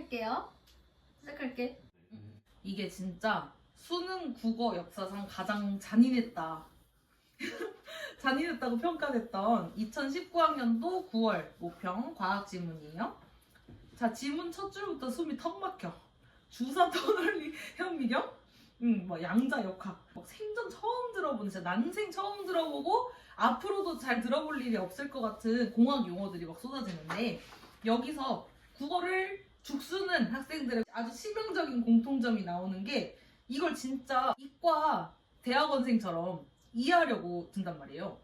시작할게요. 시작할게. 이게 진짜 수능 국어 역사상 가장 잔인했다. 잔인했다고 평가됐던 2019학년도 9월 모평 과학 지문이에요. 자, 지문 첫 줄부터 숨이 턱 막혀. 주사 터널리 현미경? 뭐 양자 역학. 막 생전 처음 들어보는, 진짜 난생 처음 들어보고 앞으로도 잘 들어볼 일이 없을 것 같은 공학 용어들이 막 쏟아지는데, 여기서 국어를 죽쓰는 학생들의 아주 치명적인 공통점이 나오는 게, 이걸 진짜 이과 대학원생처럼 이해하려고 든단 말이에요.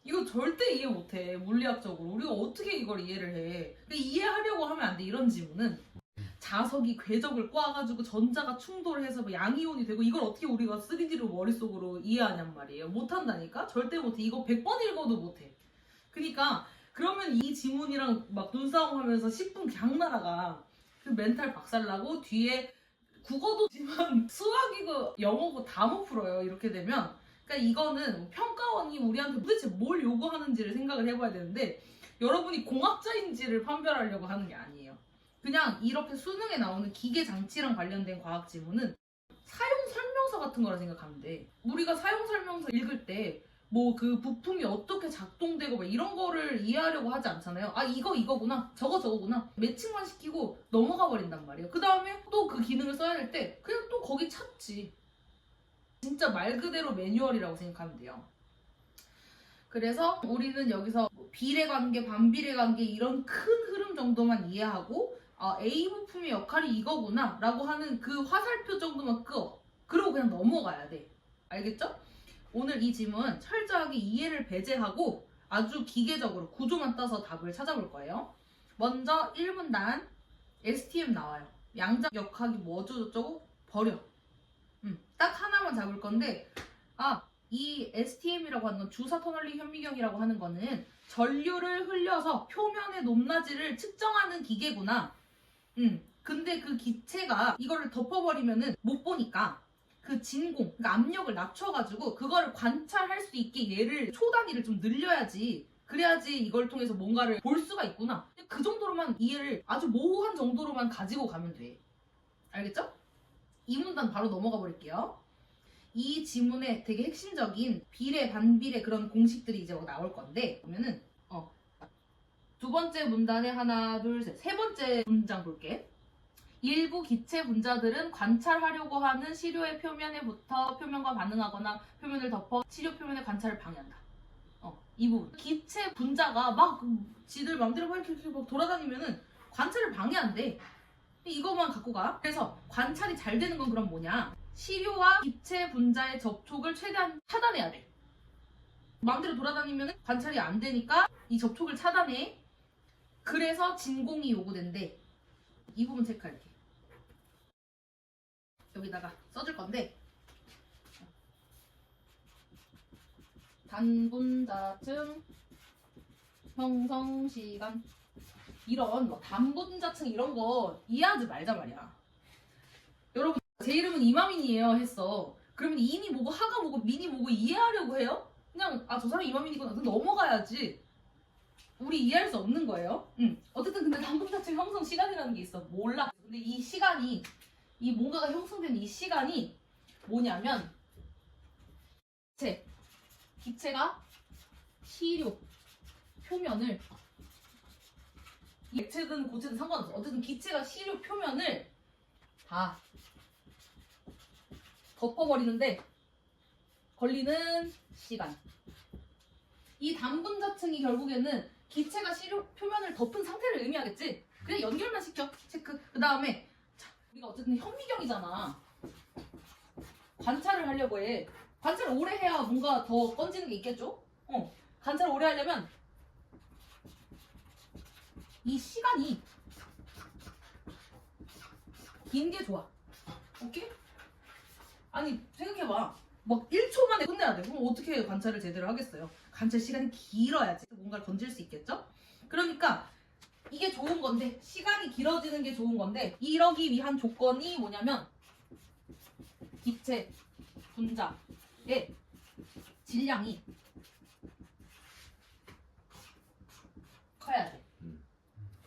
이거 절대 이해 못해, 물리학적으로. 우리가 어떻게 이걸 이해를 해. 이해하려고 하면 안 돼, 이런 지문은. 자석이 궤적을 꽈가지고 전자가 충돌해서 뭐 양이온이 되고, 이걸 어떻게 우리가 3D로 머릿속으로 이해하냔 말이에요. 못한다니까? 절대 못해. 이거 100번 읽어도 못해. 그러니까 그러면 이 지문이랑 막 눈싸움 하면서 10분 그냥 날아가. 그 멘탈 박살나고, 뒤에 국어도지만 수학이고 영어고 다 못 풀어요, 이렇게 되면. 그러니까 이거는 평가원이 우리한테 도대체 뭘 요구하는지를 생각을 해봐야 되는데, 여러분이 공학자인지를 판별하려고 하는 게 아니에요. 그냥 이렇게 수능에 나오는 기계 장치랑 관련된 과학 지문은 사용 설명서 같은 거라 생각하면 돼. 우리가 사용 설명서 읽을 때 뭐 그 부품이 어떻게 작동되고 막 이런 거를 이해하려고 하지 않잖아요. 아, 이거구나, 저거구나, 매칭만 시키고 넘어가 버린단 말이에요. 그 다음에 또 그 기능을 써야 될 때 그냥 또 거기 찾지. 진짜 말 그대로 매뉴얼이라고 생각하면 돼요. 그래서 우리는 여기서 비례관계, 반비례관계 이런 큰 흐름 정도만 이해하고, A 부품의 역할이 이거구나 라고 하는 그 화살표 정도만 끄어. 그러고 그냥 넘어가야 돼. 알겠죠? 오늘 이 지문 철저하게 이해를 배제하고 아주 기계적으로 구조만 따서 답을 찾아볼 거예요. 먼저 1분단 STM 나와요. 양자 역학이 뭐 어쩌고저쩌고 버려. 딱 하나만 잡을 건데, 이 STM이라고 하는 건 주사 터널링 현미경이라고 하는 거는 전류를 흘려서 표면의 높낮이를 측정하는 기계구나. 근데 그 기체가 이거를 덮어버리면은 못 보니까 그 진공, 그러니까 압력을 낮춰가지고 그거를 관찰할 수 있게 얘를 초 단위를 좀 늘려야지. 그래야지 이걸 통해서 뭔가를 볼 수가 있구나. 그 정도로만 이해를, 아주 모호한 정도로만 가지고 가면 돼. 알겠죠? 이 문단 바로 넘어가 버릴게요. 이 지문에 되게 핵심적인 비례, 반비례 그런 공식들이 이제 나올 건데, 보면은 두 번째 문단에 하나, 둘, 셋, 세 번째 문장 볼게. 일부 기체 분자들은 관찰하려고 하는 시료의 표면에 붙어 표면과 반응하거나 표면을 덮어 시료 표면의 관찰을 방해한다. 이 부분. 기체 분자가 막 지들 맘대로 막 이렇게 막 돌아다니면은 관찰을 방해한대. 이거만 갖고 가. 그래서 관찰이 잘 되는 건 그럼 뭐냐? 시료와 기체 분자의 접촉을 최대한 차단해야 돼. 마음대로 돌아다니면 관찰이 안 되니까 이 접촉을 차단해. 그래서 진공이 요구된대. 이 부분 체크할게. 여기다가 써줄 건데, 단분자층 형성 시간, 이런 뭐 단분자층 이런 거 이해하지 말자 말이야. 여러분, 제 이름은 이마민이에요 했어. 그러면 인이 뭐고 하가 뭐고 민이 뭐고 이해하려고 해요? 그냥 저 사람 이마민이구나, 그럼 넘어가야지. 우리 이해할 수 없는 거예요. 어쨌든 근데 단분자층 형성 시간이라는 게 있어. 몰라. 근데 이 시간이, 이 뭔가가 형성된 이 시간이 뭐냐면, 기체가 시료 표면을, 액체든 고체든 상관없어. 어쨌든 기체가 시료 표면을 다 덮어버리는데 걸리는 시간. 이 단분자층이 결국에는 기체가 시료 표면을 덮은 상태를 의미하겠지. 그냥 연결만 시켜. 체크. 그 다음에 우리가 어쨌든 현미경이잖아. 관찰을 하려고 해. 관찰을 오래 해야 뭔가 더 건지는 게 있겠죠? 관찰을 오래 하려면 이 시간이 긴 게 좋아. 오케이? 아니, 생각해봐. 막 1초 만에 끝내야 돼. 그럼 어떻게 관찰을 제대로 하겠어요? 관찰 시간이 길어야지 뭔가를 건질 수 있겠죠? 그러니까 이게 좋은 건데, 시간이 길어지는 게 좋은 건데, 이러기 위한 조건이 뭐냐면, 기체 분자의 질량이 커야 돼.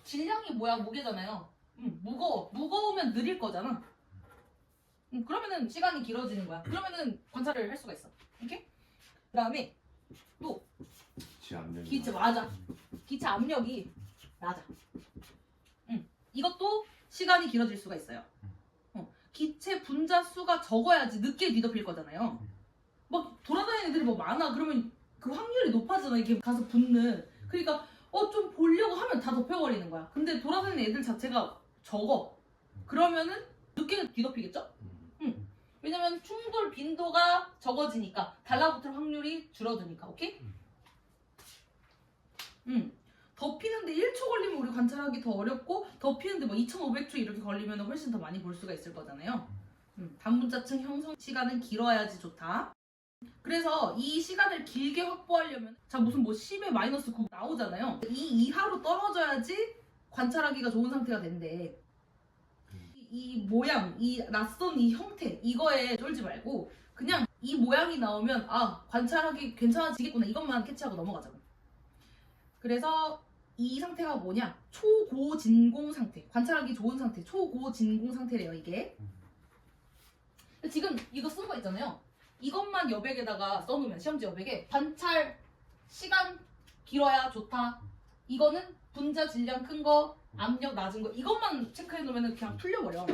질량이 뭐야? 무게잖아요. 무거우면 느릴 거잖아. 그러면은 시간이 길어지는 거야. 그러면은 관찰을 할 수가 있어. 오케이? 그 다음에 또 기체 맞아. 기체 압력이 낮아. 이것도 시간이 길어질 수가 있어요. 기체 분자 수가 적어야지 늦게 뒤덮일 거잖아요. 막 돌아다니는 애들이 뭐 많아. 그러면 그 확률이 높아지잖아. 이렇게 가서 붙는. 그러니까 좀 보려고 하면 다 덮여버리는 거야. 근데 돌아다니는 애들 자체가 적어. 그러면은 늦게 뒤덮이겠죠? 왜냐면 충돌 빈도가 적어지니까 달라붙을 확률이 줄어드니까. 오케이? 덮이는데 1초 걸리면 우리 관찰하기 더 어렵고 덮이는데 뭐 2500초 이렇게 걸리면 훨씬 더 많이 볼 수가 있을 거잖아요. 단분자층 형성 시간은 길어야지 좋다. 그래서 이 시간을 길게 확보하려면 자 무슨 뭐 10에 마이너스 9 나오잖아요. 이 이하로 떨어져야지 관찰하기가 좋은 상태가 된대. 이 모양, 이 낯선 이 형태 이거에 쫄지 말고 그냥 이 모양이 나오면 관찰하기 괜찮아지겠구나 이것만 캐치하고 넘어가자고. 그래서 이 상태가 뭐냐? 초고진공 상태. 관찰하기 좋은 상태. 초고진공 상태래요 이게. 지금 이거 쓴 거 있잖아요. 이것만 여백에다가 써놓으면 시험지 여백에 관찰 시간 길어야 좋다. 이거는 분자 질량 큰 거, 압력 낮은 거 이것만 체크해 놓으면 그냥 풀려버려.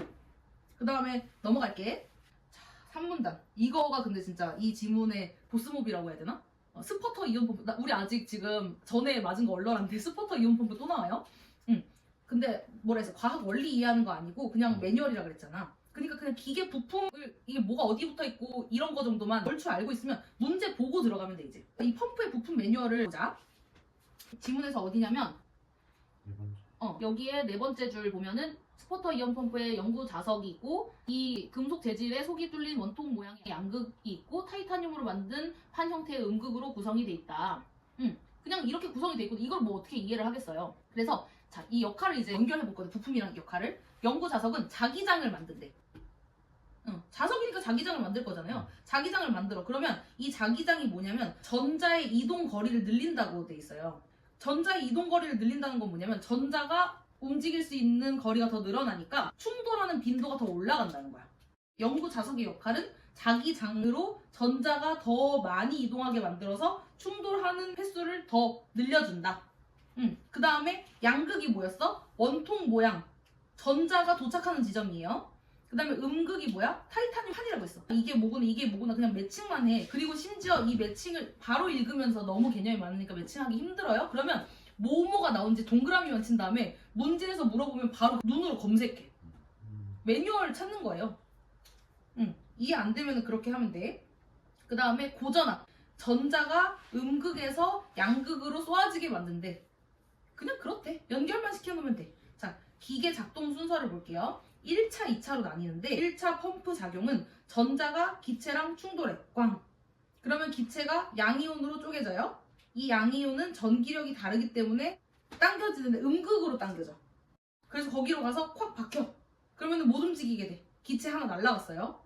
그 다음에 넘어갈게. 자, 3문단. 이거가 근데 진짜 이 지문의 보스몹이라고 해야 되나? 스퍼터 이온 펌프. 우리 아직 지금 전에 맞은 거 얼얼한데 스퍼터 이온 펌프 또 나와요? 근데 뭐라 해서 과학 원리 이해하는 거 아니고 그냥 매뉴얼이라 그랬잖아. 그러니까 그냥 기계 부품을 이게 뭐가 어디 붙어 있고 이런 거 정도만 얼추 알고 있으면 문제 보고 들어가면 돼 이제. 이 펌프의 부품 매뉴얼을 보자. 지문에서 어디냐면 여기에 네 번째 줄 보면은 스포터 이온 펌프의 연구 자석이 있고 이 금속 재질의 속이 뚫린 원통 모양의 양극이 있고 타이타늄으로 만든 판 형태의 음극으로 구성이 돼 있다. 그냥 이렇게 구성이 돼 있고 이걸 뭐 어떻게 이해를 하겠어요. 그래서 자, 이 역할을 이제 연결해 볼 거든. 부품이랑 역할을. 연구 자석은 자기장을 만든대. 자석이니까 자기장을 만들 거잖아요. 자기장을 만들어. 그러면 이 자기장이 뭐냐면 전자의 이동 거리를 늘린다고 돼 있어요. 전자의 이동 거리를 늘린다는 건 뭐냐면 전자가 움직일 수 있는 거리가 더 늘어나니까 충돌하는 빈도가 더 올라간다는 거야. 연구 자석의 역할은 자기장으로 전자가 더 많이 이동하게 만들어서 충돌하는 횟수를 더 늘려준다. 그 다음에 양극이 뭐였어? 원통 모양. 전자가 도착하는 지점이에요. 그 다음에 음극이 뭐야? 타이타늄 판이라고 했어. 이게 뭐구나 이게 뭐구나 그냥 매칭만 해. 그리고 심지어 이 매칭을 바로 읽으면서 너무 개념이 많으니까 매칭하기 힘들어요. 그러면 뭐뭐가 나온지 동그라미만 친 다음에 문제에서 물어보면 바로 눈으로 검색해. 매뉴얼을 찾는 거예요. 이해 안 되면 그렇게 하면 돼. 그 다음에 고전압. 전자가 음극에서 양극으로 쏘아지게 만든대. 그냥 그렇대. 연결만 시켜놓으면 돼. 자, 기계 작동 순서를 볼게요. 1차, 2차로 나뉘는데 1차 펌프 작용은 전자가 기체랑 충돌해. 꽝. 그러면 기체가 양이온으로 쪼개져요. 이 양이온은 전기력이 다르기 때문에 당겨지는데 음극으로 당겨져. 그래서 거기로 가서 콱 박혀. 그러면 못 움직이게 돼. 기체 하나 날라갔어요.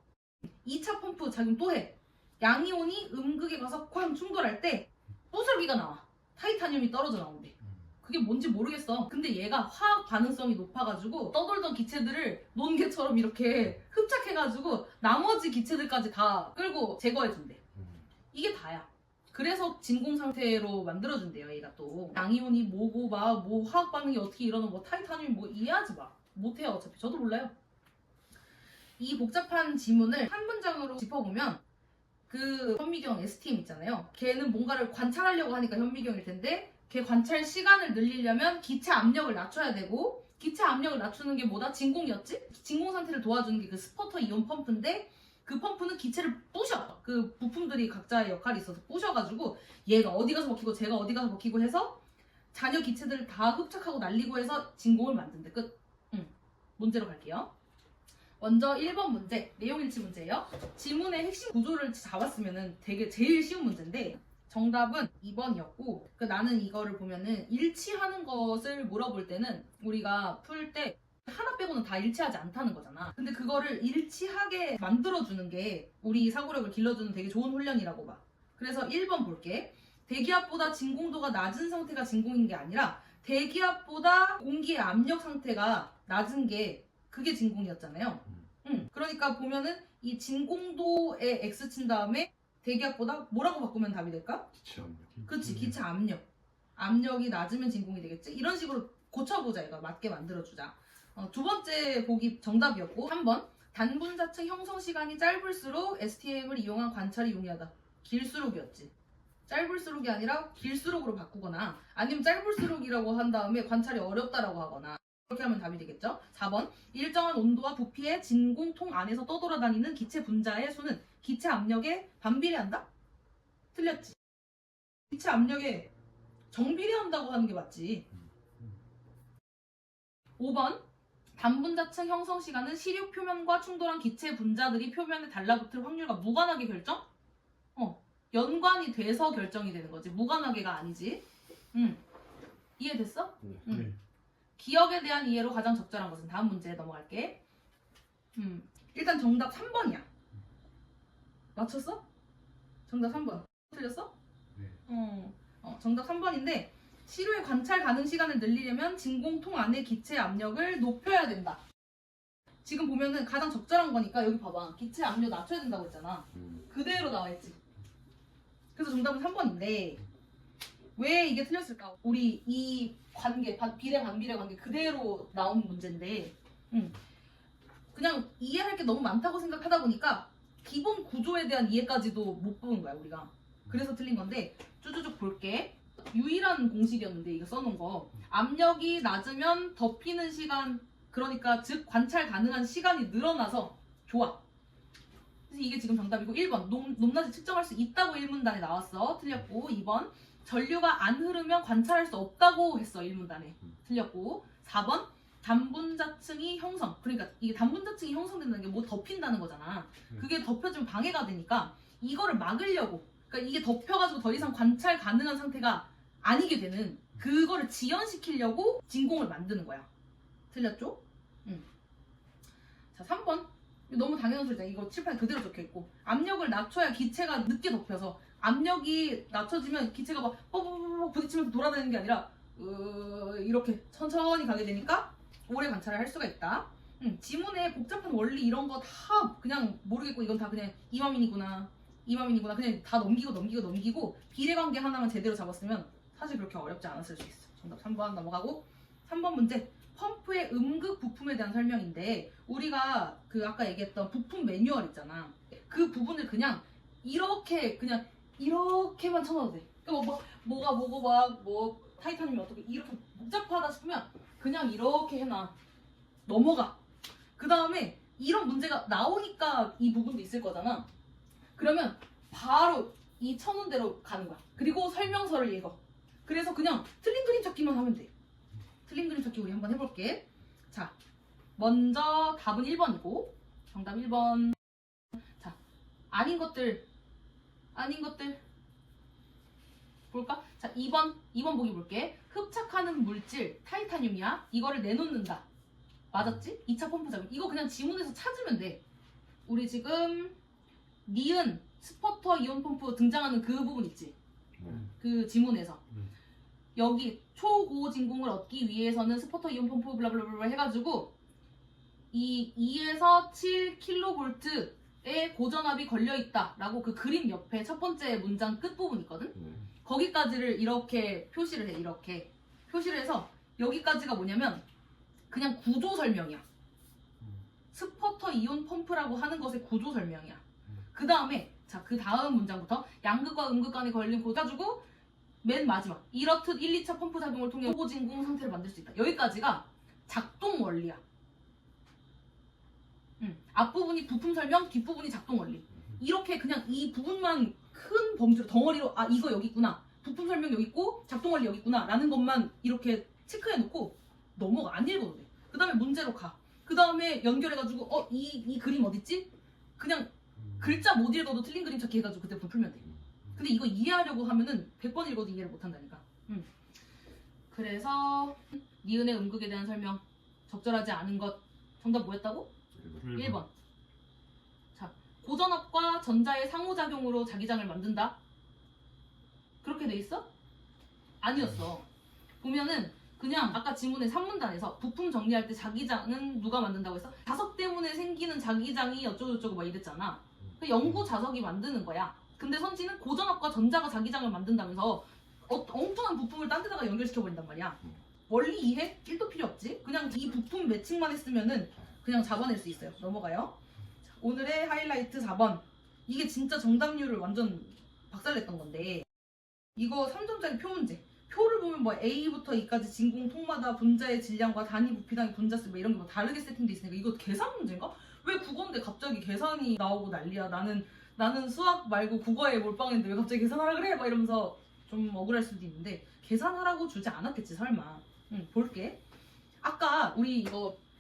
2차 펌프 작용 또 해. 양이온이 음극에 가서 쾅 충돌할 때 부스러기가 나와. 타이타늄이 떨어져 나온대. 그게 뭔지 모르겠어. 근데 얘가 화학 반응성이 높아가지고 떠돌던 기체들을 논개처럼 이렇게 흡착해가지고 나머지 기체들까지 다 끌고 제거해준대. 이게 다야. 그래서 진공 상태로 만들어준대요. 얘가 또 양이온이 뭐고 막 뭐 화학 반응이 어떻게 일어나 뭐 타이타늄이 뭐 이해하지 마. 못해요. 어차피 저도 몰라요. 이 복잡한 지문을 한 문장으로 짚어보면 그 현미경 STM 있잖아요. 걔는 뭔가를 관찰하려고 하니까 현미경일 텐데 걔 관찰 시간을 늘리려면 기체 압력을 낮춰야 되고 기체 압력을 낮추는 게 뭐다? 진공이었지? 진공 상태를 도와주는 게 그 스퍼터 이온 펌프인데 그 펌프는 기체를 부셔. 그 부품들이 각자의 역할이 있어서 부셔가지고 얘가 어디 가서 먹히고 쟤가 어디 가서 먹히고 해서 잔여 기체들을 다 흡착하고 날리고 해서 진공을 만든대. 끝. 문제로 갈게요. 먼저 1번 문제, 내용일치 문제예요. 지문의 핵심 구조를 잡았으면 되게 제일 쉬운 문제인데 정답은 2번이었고 나는 이거를 보면은 일치하는 것을 물어볼 때는 우리가 풀 때 하나 빼고는 다 일치하지 않다는 거잖아. 근데 그거를 일치하게 만들어주는 게 우리 사고력을 길러주는 되게 좋은 훈련이라고 봐. 그래서 1번 볼게. 대기압보다 진공도가 낮은 상태가 진공인 게 아니라 대기압보다 공기의 압력 상태가 낮은 게 그게 진공이었잖아요. 그러니까 보면은 이 진공도에 X 친 다음에 대기압보다 뭐라고 바꾸면 답이 될까? 기체 압력. 그치, 기체 압력. 압력이 낮으면 진공이 되겠지? 이런 식으로 고쳐보자. 이거 맞게 만들어주자. 두 번째 보기 정답이었고 3번 단분자층 형성 시간이 짧을수록 STM을 이용한 관찰이 용이하다. 길수록이었지. 짧을수록이 아니라 길수록으로 바꾸거나 아니면 짧을수록이라고 한 다음에 관찰이 어렵다라고 하거나 그렇게 하면 답이 되겠죠. 4번 일정한 온도와 부피의 진공통 안에서 떠돌아다니는 기체 분자의 수는 기체 압력에 반비례한다? 틀렸지. 기체 압력에 정비례한다고 하는 게 맞지. 5번 단분자층 형성 시간은 시료 표면과 충돌한 기체 분자들이 표면에 달라붙을 확률과 무관하게 결정? 연관이 돼서 결정이 되는 거지. 무관하게가 아니지. 이해됐어? 네. 기억에 대한 이해로 가장 적절한 것은 다음 문제에 넘어갈게. 일단 정답 3번이야. 맞췄어? 정답 3번. 틀렸어? 네. 정답 3번인데 시료의 관찰 가능 시간을 늘리려면 진공통 안의 기체 압력을 높여야 된다. 지금 보면은 가장 적절한 거니까 여기 봐봐. 기체 압력 낮춰야 된다고 했잖아. 그대로 나와 있지. 그래서 정답은 3번인데 왜 이게 틀렸을까? 우리 이 관계, 비례 반비례 관계 그대로 나온 문제인데 그냥 이해할 게 너무 많다고 생각하다 보니까 기본 구조에 대한 이해까지도 못 보는 거야 우리가. 그래서 틀린 건데 쭈쭈쭈 볼게. 유일한 공식이었는데 이거 써놓은 거 압력이 낮으면 덮이는 시간 그러니까 즉 관찰 가능한 시간이 늘어나서 좋아. 그래서 이게 지금 정답이고 1번 높낮이 측정할 수 있다고 1문단에 나왔어. 틀렸고 2번 전류가 안 흐르면 관찰할 수 없다고 했어. 1문단에 틀렸고 4번 단분자층이 형성 그러니까 이게 단분자층이 형성된다는 게 뭐 덮인다는 거잖아. 그게 덮여지면 방해가 되니까 이거를 막으려고 그러니까 이게 덮여가지고 더 이상 관찰 가능한 상태가 아니게 되는 그거를 지연시키려고 진공을 만드는 거야. 틀렸죠? 자 3번 너무 당연한 소리잖아. 이거 칠판에 그대로 적혀있고 압력을 낮춰야 기체가 늦게 덮여서 압력이 낮춰지면 기체가 막 뽀뽀뽀뽀 부딪히면서 돌아다니는 게 아니라 이렇게 천천히 가게 되니까 오래 관찰을 할 수가 있다. 지문에 복잡한 원리 이런 거 다 그냥 모르겠고 이건 다 그냥 이마민이구나 그냥 다 넘기고 비례관계 하나만 제대로 잡았으면 사실 그렇게 어렵지 않았을 수 있어. 정답 3번 넘어가고 3번 문제 펌프의 음극 부품에 대한 설명인데 우리가 그 아까 얘기했던 부품 매뉴얼 있잖아. 그 부분을 그냥 이렇게만 쳐놔도 돼. 그러니까 뭐가 뭐고 뭐 타이타늄이 어떻게 이렇게 복잡하다 싶으면 그냥 이렇게 해놔. 넘어가. 그 다음에 이런 문제가 나오니까 이 부분도 있을 거잖아. 그러면 바로 이 쳐놓은 대로 가는 거야. 그리고 설명서를 읽어. 그래서 그냥 틀린 그림 찾기만 하면 돼. 틀린 그림 찾기 우리 한번 해볼게. 자, 먼저 답은 1번이고 정답 1번. 자, 아닌 것들 볼까? 자, 2번 보기 볼게. 흡착하는 물질 타이타늄이야. 이거를 내놓는다. 맞았지? 2차 펌프 작용. 이거 그냥 지문에서 찾으면 돼. 우리 지금 니은 스퍼터 이온 펌프 등장하는 그 부분 있지? 그 지문에서 여기 초고 진공을 얻기 위해서는 스퍼터 이온 펌프 블라블라블라 해가지고 이 2에서 7kV의 고전압이 걸려있다 라고 그 그림 옆에 첫 번째 문장 끝부분 있거든? 거기까지를 이렇게 표시를 해. 이렇게 표시를 해서 여기까지가 뭐냐면 그냥 구조 설명이야. 스퍼터 이온 펌프라고 하는 것의 구조 설명이야. 그 다음에 자, 그 다음 문장부터 양극과 음극 간의 걸림 보자주고 맨 마지막 이렇듯 1, 2차 펌프 작용을 통해 초고진공 상태를 만들 수 있다. 여기까지가 작동 원리야. 앞부분이 부품 설명, 뒷부분이 작동 원리. 이렇게 그냥 이 부분만 큰 범주로 덩어리로 아 이거 여기 있구나. 부품 설명 여기 있고 작동 원리 여기 있구나 라는 것만 이렇게 체크해 놓고 넘어가. 안 읽어도 돼. 그 다음에 문제로 가. 그 다음에 연결해가지고 이 그림 어딨지? 그냥 글자 못 읽어도 틀린 그림 찾기 해가지고 그때부터 풀면 돼. 근데 이거 이해하려고 하면은 100번 읽어도 이해를 못한다니까. 그래서 니은의 음극에 대한 설명 적절하지 않은 것 정답 뭐였다고? 1번. 자, 고전압과 전자의 상호작용으로 자기장을 만든다. 그렇게 돼 있어? 아니었어. 보면은 그냥 아까 지문의 3문단에서 부품 정리할 때 자기장은 누가 만든다고 했어? 자석 때문에 생기는 자기장이 어쩌고저쩌고 막 이랬잖아. 그 연구 자석이 만드는 거야. 근데 선지는 고전압과 전자가 자기장을 만든다면서 엉뚱한 부품을 딴 데다가 연결시켜버린단 말이야. 원리 이해 1도 필요 없지. 그냥 이 부품 매칭만 했으면은 그냥 잡아낼 수 있어요. 넘어가요. 자, 오늘의 하이라이트 4번. 이게 진짜 정답률을 완전 박살냈던 건데, 이거 3점짜리 표 문제. 표를 보면 뭐 A부터 E까지 진공 통마다 분자의 질량과 단위 부피당의 분자수 뭐 이런 게 뭐 다르게 세팅돼 있으니까 이거 계산 문제인가? 왜 국어인데 갑자기 계산이 나오고 난리야. 나는 수학 말고 국어에 몰빵했는데 왜 갑자기 계산하라 그래? 막 이러면서 좀 억울할 수도 있는데, 계산하라고 주지 않았겠지 설마. 볼게. 아까 우리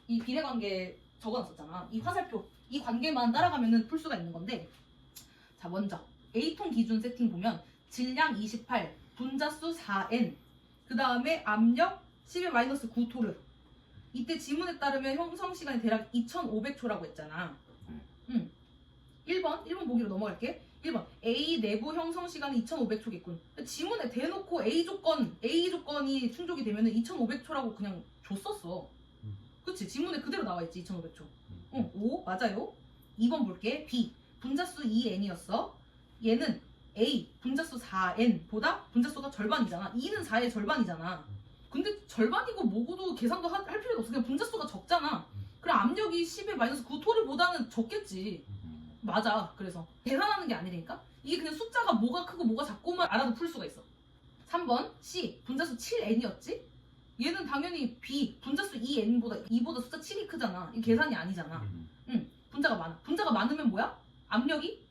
이 비례관계 적어놨었잖아. 이 화살표, 이 관계만 따라가면은 풀 수가 있는 건데, 자 먼저 A통 기준 세팅 보면 질량 28, 분자수 4n, 그 다음에 압력 11-9토르. 이때 지문에 따르면 형성 시간이 대략 2500초라고 했잖아. 1번 보기로 넘어갈게. 1번 A 내부 형성 시간은 2500초겠군. 지문에 대놓고 A 조건이 충족이 되면 2500초라고 그냥 줬었어. 그치? 지문에 그대로 나와있지 2500초. 5 맞아요. 2번 볼게. B 분자수 2n이었어. 얘는 A 분자수 4n보다 분자수가 절반이잖아. 2는 4의 절반이잖아. 근데 절반이고 뭐고도 계산도 할 필요가 없어. 그냥 분자수가 적잖아. 그럼 압력이 10-9토르보다는 적겠지. 맞아. 그래서 계산하는 게 아니라니까. 이게 그냥 숫자가 뭐가 크고 뭐가 작고만 알아도 풀 수가 있어. 3번 C 분자수 7n이었지? 얘는 당연히 B 분자수 2n보다 숫자 7이 크잖아. 이게 계산이 아니잖아. 분자가 많아. 분자가 많으면 뭐야? 압력이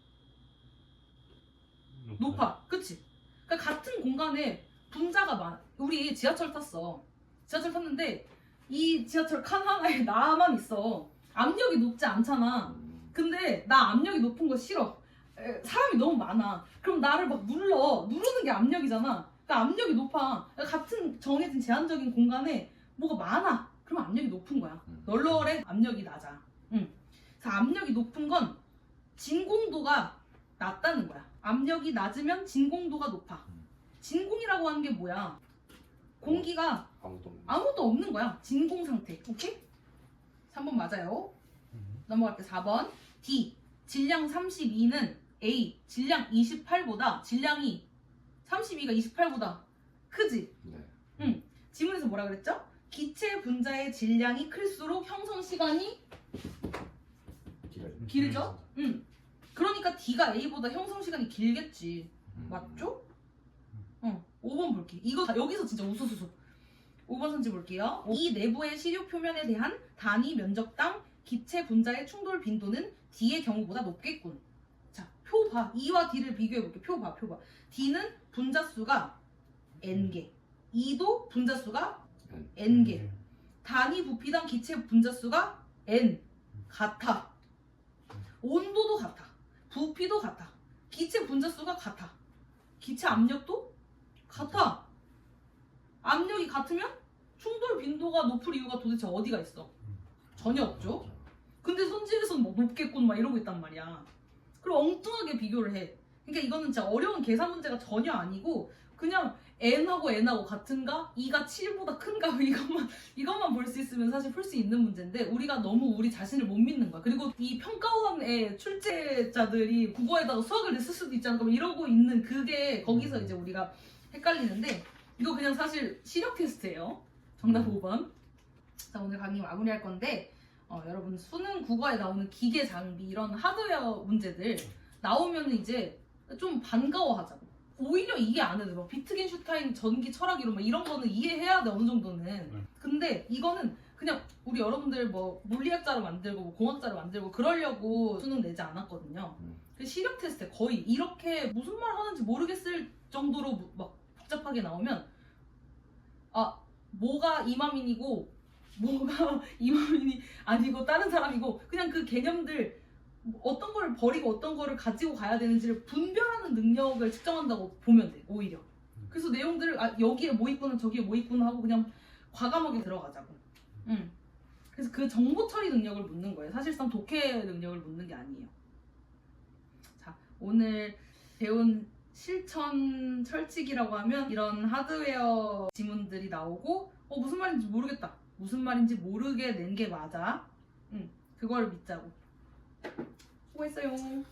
높아. 그치? 그러니까 같은 공간에 분자가 많아. 우리 지하철 탔어. 지하철 탔는데 이 지하철 칸 하나에 나만 있어. 압력이 높지 않잖아. 근데 나 압력이 높은 거 싫어. 사람이 너무 많아. 그럼 나를 막 누르는 게 압력이잖아. 그러니까 압력이 높아. 그러니까 같은 정해진 제한적인 공간에 뭐가 많아. 그럼 압력이 높은 거야. 널널해. 압력이 낮아. 그래서 압력이 높은 건 진공도가 낮다는 거야. 압력이 낮으면 진공도가 높아. 진공이라고 하는 게 뭐야? 공기가 아무도 없는 거야. 진공 상태. 오케이? 3번 맞아요. 넘어갈게. 4번 D 질량 32는 A 질량 28보다 질량이 32가 28보다 크지? 네. 지문에서 뭐라 그랬죠? 기체 분자의 질량이 클수록 형성 시간이 길죠? 그러니까 D가 A보다 형성 시간이 길겠지. 맞죠? 5번 볼게. 이거 여기서 진짜 우수수수. 5번 선지 볼게요. 이 내부의 시료 표면에 대한 단위 면적당 기체 분자의 충돌 빈도는 D의 경우보다 높겠군. 자, 표 봐. E와 D를 비교해볼게. 표 봐. D는 분자수가 N개. E도 분자수가 N개. 단위 부피당 기체 분자수가 N. 같아. 온도도 같아. 부피도 같아. 기체 분자수가 같아. 기체 압력도 같아. 압력이 같으면 충돌 빈도가 높을 이유가 도대체 어디가 있어? 전혀 없죠. 근데 선지에서는 뭐 높겠군 막 이러고 있단 말이야. 그리고 엉뚱하게 비교를 해. 그러니까 이거는 진짜 어려운 계산 문제가 전혀 아니고 그냥 n하고 같은가? 2가 7보다 큰가? 이것만 볼 수 있으면 사실 풀 수 있는 문제인데 우리가 너무 우리 자신을 못 믿는 거야. 그리고 이 평가원의 출제자들이 국어에다가 수학을 쓸 수도 있지 않을까 이러고 있는 그게 거기서 이제 우리가 헷갈리는데 이거 그냥 사실 시력 테스트예요. 정답 5번. 자, 오늘 강의 마무리할 건데 여러분 수능 국어에 나오는 기계 장비 이런 하드웨어 문제들 나오면 이제 좀 반가워하자고. 오히려 이게 안 해도 막 비트겐슈타인 전기 철학 이런 거는 이해해야 돼 어느 정도는. 근데 이거는 그냥 우리 여러분들 뭐 물리학자로 만들고 뭐 공학자로 만들고 그러려고 수능 내지 않았거든요. 시력 테스트 거의 이렇게 무슨 말 하는지 모르겠을 정도로 막 복잡하게 나오면 뭐가 이마민이고 뭐가 이마민이 아니고 다른 사람이고 그냥 그 개념들 어떤 거를 버리고 어떤 거를 가지고 가야 되는지를 분별하는 능력을 측정한다고 보면 돼 오히려. 그래서 내용들을 여기에 뭐 있구나 저기에 뭐 있구나 하고 그냥 과감하게 들어가자고. 그래서 그 정보 처리 능력을 묻는 거예요. 사실상 독해 능력을 묻는 게 아니에요. 자, 오늘 배운 실천 철칙이라고 하면 이런 하드웨어 지문들이 나오고 무슨 말인지 모르겠다. 무슨 말인지 모르게 낸 게 맞아. 그걸 믿자고. 수고했어요.